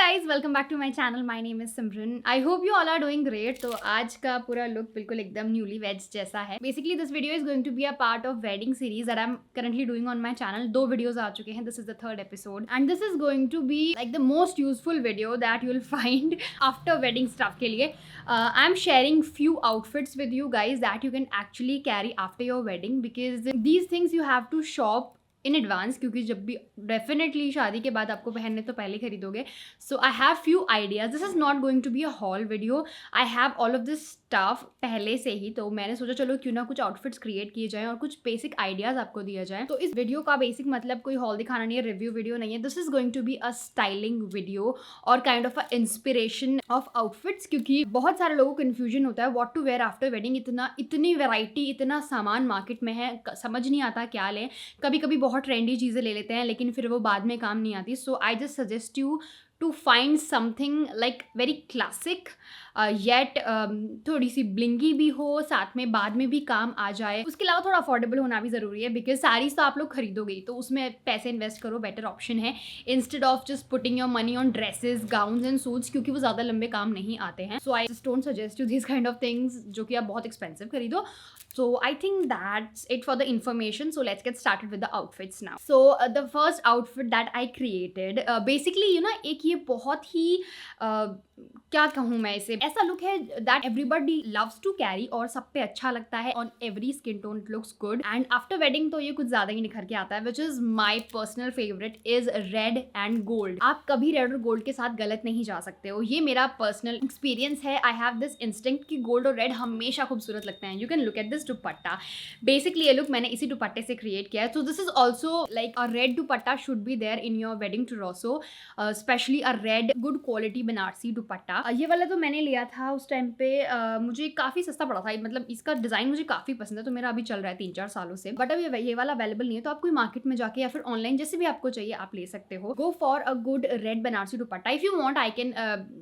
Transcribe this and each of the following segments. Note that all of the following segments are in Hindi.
guys, welcome back to my channel. My name is Simran. I hope you all are doing great. तो आज का पूरा look बिल्कुल एकदम newly veg जैसा है. Basically, this video is going to be a part of wedding series that I'm currently doing on my channel. 2 videos आ चुके हैं. This is the 3rd episode, and this is going to be like the most useful video that you'll find after wedding stuff के लिए. I'm sharing few outfits with you guys that you can actually carry after your wedding because these things you have to shop in advance, क्योंकि जब भी डेफिनेटली शादी के बाद आपको पहनने तो पहले खरीदोगे. So I have few ideas. This is not going to be a haul video. I have all of this stuff पहले से ही, तो मैंने सोचा चलो क्यों ना कुछ आउटफिट्स क्रिएट किए जाएं और कुछ बेसिक आइडियाज़ आपको दिया जाए. तो इस वीडियो का बेसिक मतलब कोई हॉल दिखाना नहीं है, रिव्यू वीडियो नहीं है. This is going to be a styling video और kind of a inspiration of outfits, क्योंकि बहुत सारे लोगों को कन्फ्यूजन होता है what to wear after wedding. इतनी वैरायटी, इतना सामान मार्केट में है, समझ नहीं आता क्या लें. कभी कभी बहुत ट्रेंडी चीज़ें ले लेते हैं लेकिन फिर वो बाद में काम नहीं आती. So I just suggest you to find something like very classic yet थोड़ी सी ब्लिंगी भी हो, साथ में बाद में भी काम आ जाए. उसके अलावा थोड़ा अफोर्डेबल होना भी ज़रूरी है बिकॉज साड़ीज तो आप लोग खरीदोगे तो उसमें पैसे इन्वेस्ट करो, बेटर ऑप्शन है instead of just putting your money on dresses, gowns and suits, क्योंकि वो ज़्यादा लंबे काम नहीं आते हैं. So I just don't suggest you this kind of things जो कि आप बहुत एक्सपेंसिव खरीदो. So I think that's it for the information. So let's get started with the outfits now. So the first outfit that I created, basically एक ये बहुत ही क्या कहूँ मैं इसे, ऐसा लुक है that everybody loves to carry और सब पे अच्छा लगता है. On every skin tone it looks good. And after wedding तो ये कुछ ज़्यादा ही निखर के आता है, which is my personal favorite is red and gold. आप कभी रेड और गोल्ड के साथ गलत नहीं जा सकते हो. ये मेरा पर्सनल एक्सपीरियंस है. I have this instinct कि गोल्ड और रेड हमेशा खूबसूरत लगते हैं. You can look at this dupatta. Basically ये लुक मैंने इसी दुपट्टे से क्रिएट किया है. तो this is also like a red dupatta should be there in your wedding trousseau, especially a red good quality Banarasi dupatta. ये वाला तो मैंने लिया था उस टाइम पे, मुझे काफ़ी सस्ता पड़ा था. मतलब इसका डिज़ाइन मुझे काफ़ी पसंद है, तो मेरा अभी चल रहा है 3-4 सालों से. बट अभी ये वाला अवेलेबल नहीं है, तो आप कोई मार्केट में जाके या फिर ऑनलाइन जैसे भी आपको चाहिए आप ले सकते हो. Go for a good red Banarasi dupatta. If you want I can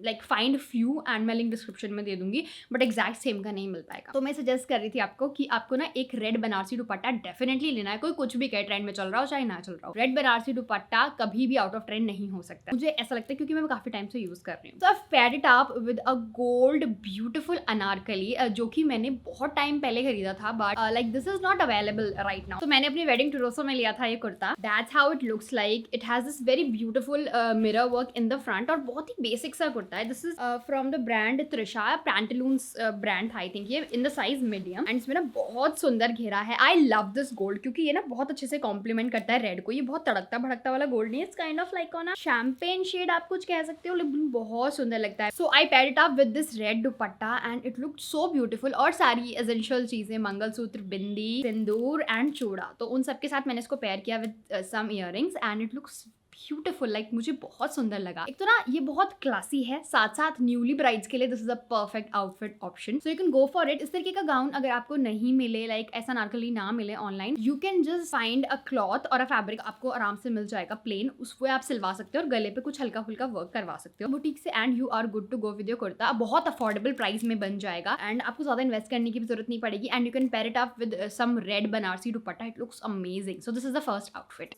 like find few and मैं लिंक डिस्क्रिप्शन में दे दूंगी, बट एग्जैक्ट सेम का नहीं मिल पाएगा. तो मैं सजेस्ट कर रही थी आपको कि आपको ना एक रेड बनारसी दुपट्टा डेफिनेटली लेना है. कोई कुछ भी कहे, ट्रेंड में चल रहा हो चाहे ना चल रहा हो, रेड बनारसी दुपट्टा कभी भी आउट ऑफ ट्रेंड नहीं हो सकता. मुझे ऐसा लगता है क्योंकि मैं काफी टाइम से यूज कर रही हूँ. तो I paired it up with a gold beautiful Anarkali, जो कि मैंने बहुत टाइम पहले खरीदा था, but like this is not available right now. तो मैंने अपनी वेडिंग ट्रोसो में लिया था ये kurta. That's how it looks like. It has this very beautiful mirror work in the front और बहुत ही बेसिक सा कुर्ता है. This is from the brand Trisha, Pantaloons brand था आई थिंक, ये in the size medium. And इसमें ना बहुत सुंदर घेरा है. आई लव दिस गोल्ड क्योंकि ये ना बहुत अच्छे से कॉम्प्लीमेंट करता है रेड को. ये बहुत तड़कता भड़कता वाला गोल्ड नहीं है. It's kind of like on a champagne shade आप कुछ कह सकते हो, लेकिन बहुत सुंदर लगता है. So I paired it up with this red dupatta and it looked so beautiful. और सारी एसेंशियल चीजें, मंगलसूत्र, बिंदी, सिंदूर एंड चूड़ा, तो उन सबके साथ मैंने इसको पेयर किया with some earrings and it looks beautiful. Like मुझे बहुत सुंदर लगा. एक तो ना ये बहुत क्लासी है, साथ साथ न्यूली ब्राइड्स के लिए this is a perfect outfit option. So you can go for it. इस तरीके का गाउन अगर आपको नहीं मिले, लाइक ऐसा नारकली ना मिले online, you can just find a cloth और अ फैब्रिक आपको आराम से मिल जाएगा प्लेन. उसको आप सिलवा सकते हो और गले पे कुछ हल्का फुल्का वर्क करवा सकते हो बुटीक से and you are good to go with your kurta. बहुत अफोर्डेबल प्राइस में बन जाएगा एंड आपको ज्यादा इन्वेस्ट करने की भी जरूरत नहीं पड़ेगी. And you can pair it up with some red Banarasi dupatta. It looks amazing. So this is the first outfit.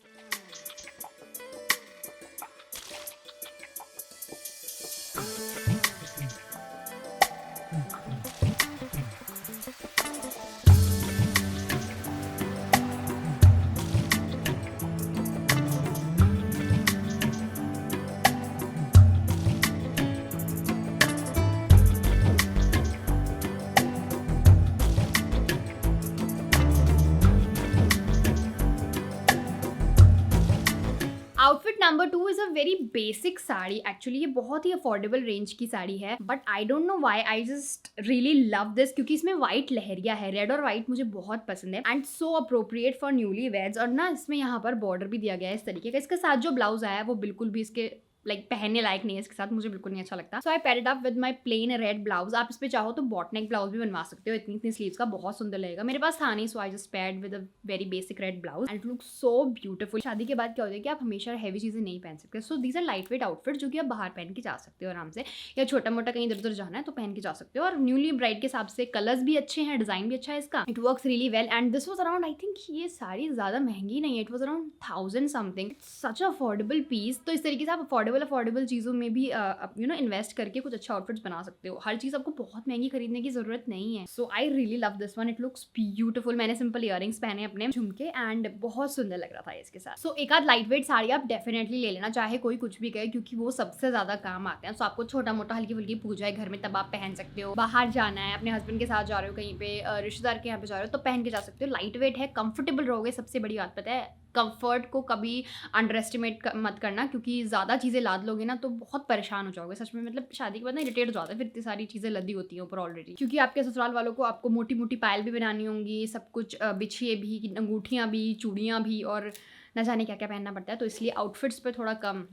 Outfit number 2 is a very basic sari. Actually ये बहुत ही अफोर्डेबल रेंज की साड़ी है, but I don't know why I just really love this, क्योंकि इसमें व्हाइट लहरिया है. रेड और व्हाइट मुझे बहुत पसंद है and so appropriate for newly weds. और ना इसमें यहाँ पर बॉर्डर भी दिया गया है इस तरीके का. इसके साथ जो ब्लाउज आया है वो बिल्कुल भी इसके लाइक पहनने लायक नहीं है, इसके साथ मुझे बिल्कुल नहीं अच्छा लगता. So I paired it up with my plain red blouse. आप इस पे चाहो तो बॉटनेक ब्लाउज भी बनवा सकते हो, इतनी स्लीव्स का, बहुत सुंदर लगेगा. मेरे पास था नहीं, so I just paired with a very basic red blouse and it looks so beautiful. शादी के बाद क्या होता है कि आप हमेशा हैवी चीजें नहीं पहन सकते. So these are light weight outfit जो कि आप बाहर पहन के जा सकते हो आराम से, या छोटा मोटा कहीं इधर उधर जाना है तो पहन के जा सकते हो. और न्यूली ब्राइड के हिसाब से कलर्स भी अच्छे हैं, डिजाइन भी अच्छा है इसका. It works really well and this was around, I think ये साड़ी ज्यादा महंगी नहीं है, it was around 1000 something. Such affordable piece. तो इस तरीके से आप अफोर्डेबल अफोर्डेबल चीज़ों में भी इन्वेस्ट करके कुछ अच्छा आउटफिट्स बना सकते हो। हर चीज़ आपको बहुत महंगी खरीदने की ज़रूरत नहीं है। So I really love this one, it looks beautiful. मैंने सिंपल इयररिंग्स पहने अपने झुमके एंड बहुत सुंदर लग रहा था इसके साथ। सो एक आध लाइट वेट साड़ी आप डेफिनेटली ले लेना, चाहे कोई कुछ भी कहे, क्योंकि वो सबसे ज़्यादा काम आते हैं। सो आपको छोटा मोटा हल्की फुल्की पूजा है घर में तब आप पहन सकते हो, बाहर जाना है, अपने हस्बैंड के साथ जा रहे हो कहीं पे, रिश्तेदार के यहाँ पे जा रहे हो तो पहन के जा सकते हो। लाइट वेट है, कंफर्टेबल रहोगे, सबसे बड़ी बात पता है। कंफर्ट को कभी अंडर एस्टिमेट मत करना, क्योंकि ज़्यादा चीज़ें लाद लोगे ना तो बहुत परेशान हो जाओगे सच में। मतलब शादी के बाद ना इरिटेट हो जाता है, फिर इतनी सारी चीज़ें लदी होती हैं ऊपर ऑलरेडी, क्योंकि आपके ससुराल वालों को आपको मोटी मोटी पायल भी बनानी होंगी, सब कुछ बिछिए भी, अंगूठियाँ भी, चूड़ियाँ भी, और न जाने क्या क्या पहनना पड़ता है। तो इसलिए आउटफिट्स पे थोड़ा कम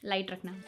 लाइट रखना।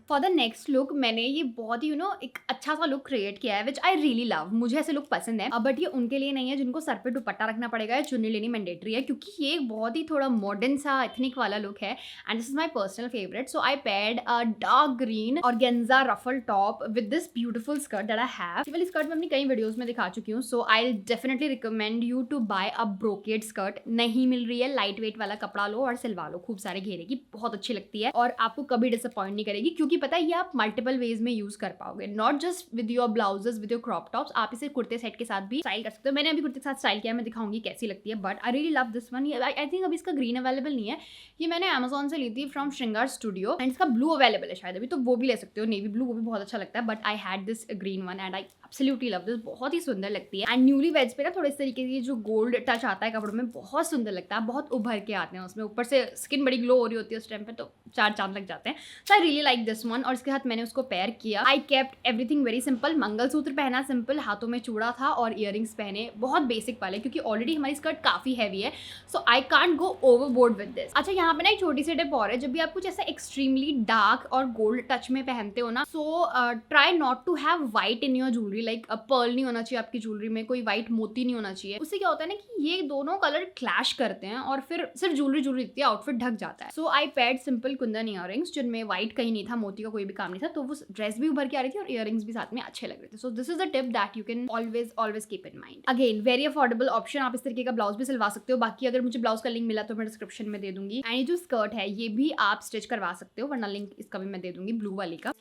फॉर द नेक्स्ट लुक मैंने ये बहुत ही एक अच्छा सा लुक क्रिएट किया है विच आई रियली लव। मुझे ऐसे लुक पसंद है, बट ये उनके लिए नहीं है जिनको सर पे दुपट्टा रखना पड़ेगा या चुन्नी लेनी मैंडेटरी है, क्योंकि ये एक बहुत ही थोड़ा मॉडर्न सा एथनिक वाला लुक है and this is my personal favourite. So I paired a dark green organza ruffle top with this beautiful skirt that I have. ये वाली स्कर्ट मैं अपनी कई वीडियोज में दिखा चुकी हूँ। So I definitely recommend you to buy a brocade skirt. नहीं मिल रही है, लाइट वेट वाला कपड़ा लो और सिलवा लो खूब सारे घेरे की, बहुत अच्छी लगती है और आपको कभी डिसअपॉइंट नहीं करेगी, क्योंकि पता है ये आप मल्टीपल वेज में यूज कर पाओगे, not just with your blouses, with your crop tops. आप इसे कुर्ते सेट के साथ भी स्टाइल कर सकते हो। मैंने अभी कुर्ते के साथ स्टाइल किया, मैं दिखाऊंगी कैसी लगती है, but I really love this one. I think अभी इसका ग्रीन अवेलेबल नहीं है, ये मैंने Amazon से ली थी फ्रॉम श्रृंगार स्टूडियो एंड इसका ब्लू अवेलेबल है शायद अभी, तो वो भी ले सकते हो, नेवी ब्लू, वो भी बहुत अच्छा लगता है। But I had this green one and I absolutely love this, बहुत ही सुंदर लगती है। एंड न्यूली वेज पे ना थोड़ा इस तरीके की जो गोल्ड टच आता है कपड़ों में, बहुत सुंदर लगता है, बहुत उभर के आते हैं उसमें, ऊपर से स्किन बड़ी ग्लो हो रही होती है उस टाइम पे, तो चार चांद लग जाते हैं। So I really like this one. और इसके साथ मैंने उसको पेयर किया। I kept everything very simple, mangalsutra पहना सिंपल, हाथों में चूड़ा था और इयररिंग्स पहने बहुत बेसिक वाले, क्योंकि ऑलरेडी हमारी स्कर्ट काफी हैवी है। So I can't go overboard with this. अच्छा, यहाँ पे ना एक छोटी सी टिप और है, जब भी आप कुछ ऐसा एक्सट्रीमली डार्क और गोल्ड टच में पहनते हो ना, so try not to have white in your jewellery, like pearl नहीं होना चाहिए आपकी ज्वेलरी में, कोई व्हाइट मोती नहीं होना चाहिए। उससे क्या होता है ना कि ये दोनों कलर क्लैश करते हैं और फिर सिर्फ ज्वेलरी दिखती है, आउटफिट ढक जाता है। So I paired simple Kundan earrings जिनमें व्हाइट कहीं नहीं था, मोती का कोई भी काम नहीं था, तो वो ड्रेस भी उभर के आ रही थी और इयररिंग्स भी साथ में अच्छे लग रहे थे। सो this is the tip that you can always keep in mind. Again very affordable option, आप इस तरीके का ब्लाउज भी सिलवा सकते हो। बाकी अगर मुझे ब्लाउज का लिंक मिला तो मैं डिस्क्रिप्शन में दे दूंगी। एंड ये जो स्कर्ट है ये भी आप स्टिच करवा सकते हो, वरना लिंक इसका भी मैं दे दूंगी, ब्लू वाली का।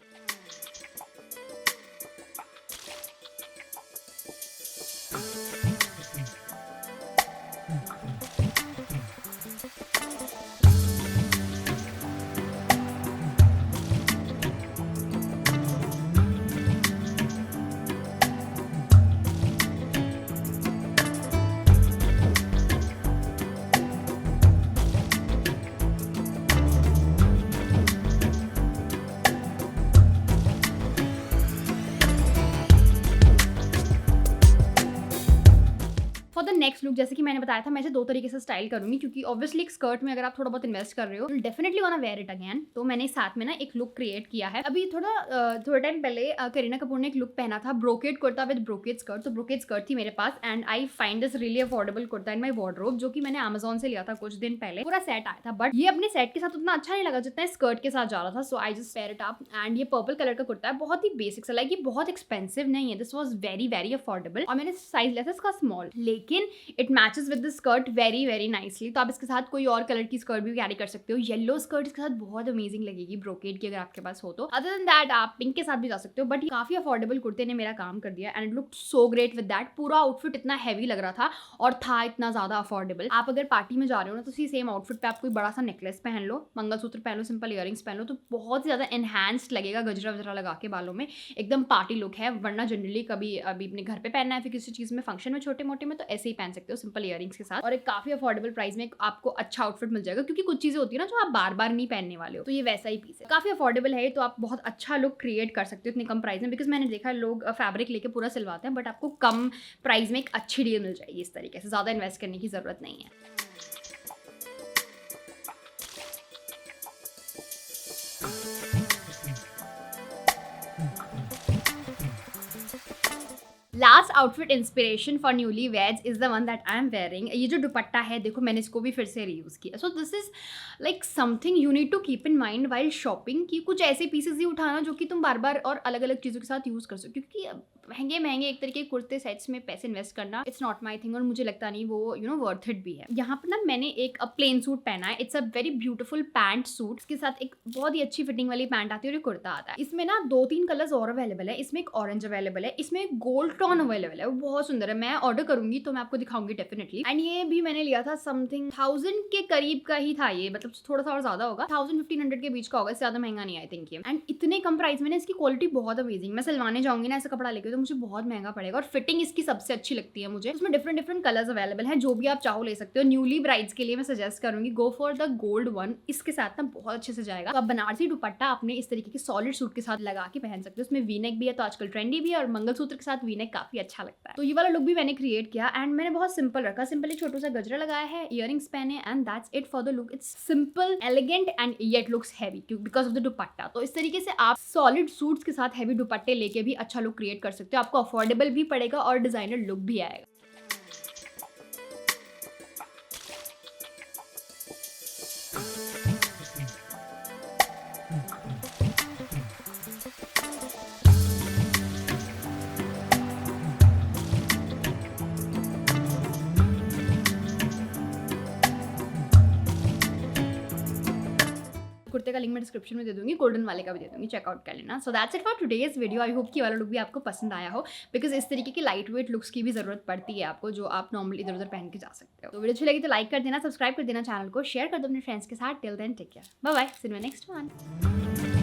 फॉर द नेक्स्ट लुक, जैसे कि मैंने बताया था, मैं इसे दो तरीके से स्टाइल करूंगी, क्योंकि ऑब्वियसली एक स्कर्ट में अगर आप थोड़ा बहुत इन्वेस्ट कर रहे हो, डेफिनेटली वाना वेयर इट अगेन। तो मैंने साथ में ना एक लुक क्रिएट किया है। अभी थोड़ा टाइम पहले करीना कपूर ने एक लुक पहना था, brocade kurta with brocade skirt. तो ब्रोकेड स्कर्ट थी मेरे पास and I find this really affordable kurta in my wardrobe, जो कि मैंने Amazon से लिया था कुछ दिन पहले। पूरा सेट आया था, बट ये अपने सेट के साथ उतना अच्छा नहीं लगा जितना स्कर्ट के साथ जा रहा था। So I just pair it up and ये पर्पल कलर का कुर्ता है, बहुत ही बेसिक सा, लाइक ये बहुत एक्सपेंसिव नहीं है, this was very very affordable. और मैंने साइज लिया था इसका स्मॉल, लेकिन it matches with the skirt very very nicely. तो आप इसके साथ कोई और कलर की स्कर्ट भी कैरी कर सकते हो। येलो स्कर्ट इसके साथ बहुत अमेजिंग लगेगी ब्रोकेड की, अगर आपके पास हो तो। अदर देन दैट आप पिंक के साथ भी जा सकते हो, बट काफी अफोर्डेबल कुर्ते ने मेरा काम कर दिया and it looked so great with that. पूरा आउटफिट इतना हैवी लग रहा था और था इतना ज्यादा अफोर्डेबल। आप अगर पार्टी में जा रहे हो ना, तो इसी सेम आउटफिट पे आप कोई बड़ा सा नेकलेस पहन लो, मंगलसूत्र पहन लो, सिंपल इयररिंग्स पहन लो, तो बहुत ही ज्यादा एनहांस्ड लगेगा, गजरा वजरा लगा के बालों में, एकदम पार्टी लुक है। वरना जनरली कभी अभी अपने घर पे पहनना है, फिर किसी चीज में फंक्शन में छोटे मोटे में, तो ऐसे ही पहन सकते हो सिंपल इयररिंग्स के साथ। और एक काफी अफोर्डेबल प्राइस में आपको अच्छा आउटफिट मिल जाएगा, क्योंकि कुछ चीजें होती है ना जो आप बार बार नहीं पहनने वाले हो, तो ये वैसा ही पीस है, काफी अफोर्डेबल है, तो आप बहुत अच्छा लुक क्रिएट कर सकते हो इतने कम प्राइस में। बिकॉज मैंने देखा लोग फैब्रिक लेके पूरा सिलवाते हैं, बट आपको कम प्राइस में एक अच्छी डील मिल जाएगी इस तरीके से, ज्यादा इन्वेस्ट करने की जरूरत नहीं है। Last outfit inspiration for newly weds is the one that I am wearing. ये जो दुपट्टा है देखो, मैंने इसको भी फिर से रीयूज किया। So this is like something you need to keep in mind while shopping, कि कुछ ऐसे पीसेस ही उठाना जो कि तुम बार बार और अलग अलग चीज़ों के साथ यूज़ कर सको, क्योंकि महंगे महंगे एक तरीके के कुर्ते सेट्स में पैसे इन्वेस्ट करना इट्स नॉट माई थिंग, और मुझे लगता नहीं वो वर्थ इट भी है। यहाँ पर ना मैंने एक प्लेन सूट पहना है। It's a very beautiful pant suit. इसके साथ एक बहुत ही अच्छी फिटिंग वाली पैंट आती है और एक कुर्ता आता है। इसमें ना 2-3 कलर्स और अवेलेबल है। इसमें एक ऑरेंज अवेलेबल है, इसमें एक गोल्ड टोन अवेलेबल है, वो बहुत सुंदर है। मैं ऑर्डर करूंगी तो मैं आपको दिखाऊंगी डेफिनेटली। एंड ये भी मैंने लिया था समथिंग 1000 के करीब का ही था ये, मतलब थोड़ा सा और ज्यादा होगा, 1000-1500 के बीच का होगा, ज्यादा महंगा नहीं आई थिंक ये। एंड इतने कम प्राइस में ना इसकी क्वालिटी बहुत अमेजिंग। मैं सिलवाने जाऊंगी ना ऐसा कपड़ा लेके तो मुझे बहुत महंगा पड़ेगा, और फिटिंग इसकी सबसे अच्छी लगती है मुझे। इसमें डिफरेंट डिफरेंट कलर्स अवेलेबल हैं, जो भी आप चाहो ले सकते हो। न्यूली ब्राइड्स के लिए मैं सजेस्ट करूंगी go for the gold one. इसके साथ ना बहुत अच्छे से जाएगा। तो आप बनारसी दुपट्टा अपने इस तरीके के सॉलिड सूट के साथ लगा के पहन सकते हो। उसमें वी नेक भी है तो आजकल ट्रेंडी भी है, और मंगलसूत्र के साथ वी नेक काफी अच्छा लगता है। तो ये वाला लुक भी मैंने क्रिएट किया, एंड मैंने बहुत सिंपल रखा। सिंपल एक छोटा सा गजरा लगाया है, इयरिंग्स पहने, and that's it for the look. It's simple, elegant and yet looks heavy because of the दुपट्टा। तो इस तरीके से आप सॉलिड सूट्स के साथ हैवी दुपट्टे लेके भी अच्छा लुक क्रिएट कर सकते हो। आपको अफोर्डेबल भी पड़ेगा और डिजाइनर लुक भी आएगा। कुर्ते का लिंक मैं डिस्क्रिप्शन में दे दूंगी, गोल्डन वाले का भी दे दूंगी, चेकआउट कर लेना। So that's it for today's video. I hope कि वाला लुक भी आपको पसंद आया हो, बिकॉज इस तरीके की लाइट वेट लुक्स की भी जरूरत पड़ती है आपको, जो आप नॉर्मली इधर उधर पहन के जा सकते हो। तो वीडियो अच्छी लगी तो लाइक कर देना, सब्सक्राइब कर देना चैनल को, शेयर कर दो अपने फ्रेंड्स के साथ। Till then take care, bye bye, see you next one.